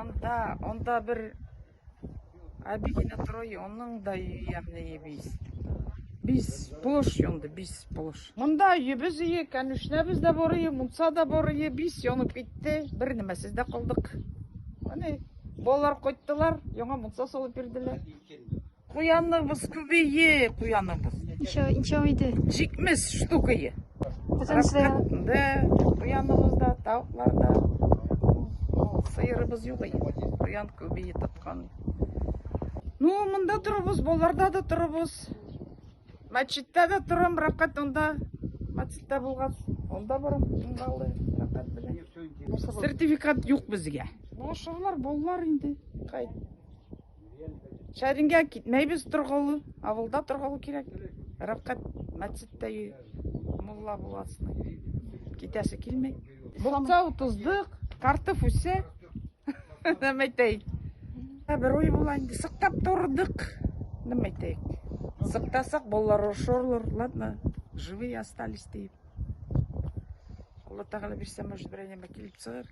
Онда бір әбігіне тұрой, оның да үйі яғне ебейіз. Біз полош йонды, біз полош. Мұнда үйебіз үйі, кәнішіне біз де бар үйі, мұнса да бар үйі, біз йонып кетті, бір немесіз де қылдық. Болар қойттылар, йоңа мұнса солып берділер. Құянығыз көбейе, құянығыз. Ничего үйді? Жикміз штукайы. Бұтынсыда? Да, құянығызда, тауықларда. Сайырыбыз yok Құян көбейе тапқан. Мұнда тұрыбыз, боларда да тұрыбыз. Мәчітте де тұрым, рақат онда. Мәчітте болғаз. Онда барым, мұндағы рақат біле. Сертификат жоқ бізге. Болшығылар, болар енді. Қайт. Шәрінге кетмейбіз тұрғылы. Авылда тұрғылы керек. Рақат мәчітте үй. Мұлла болғасын. Кетесі келмей. Бұқса ұтыздық, картоф өсе. Нәмәйтейік. Бір ой болайынды, сықтап тұрдық. Нәмәйтейік. Сықтасақ, болар ошорлар. Ладно, живые остались дейіп. Алла тағала берсе, может, бір әнеме келіп сығыр.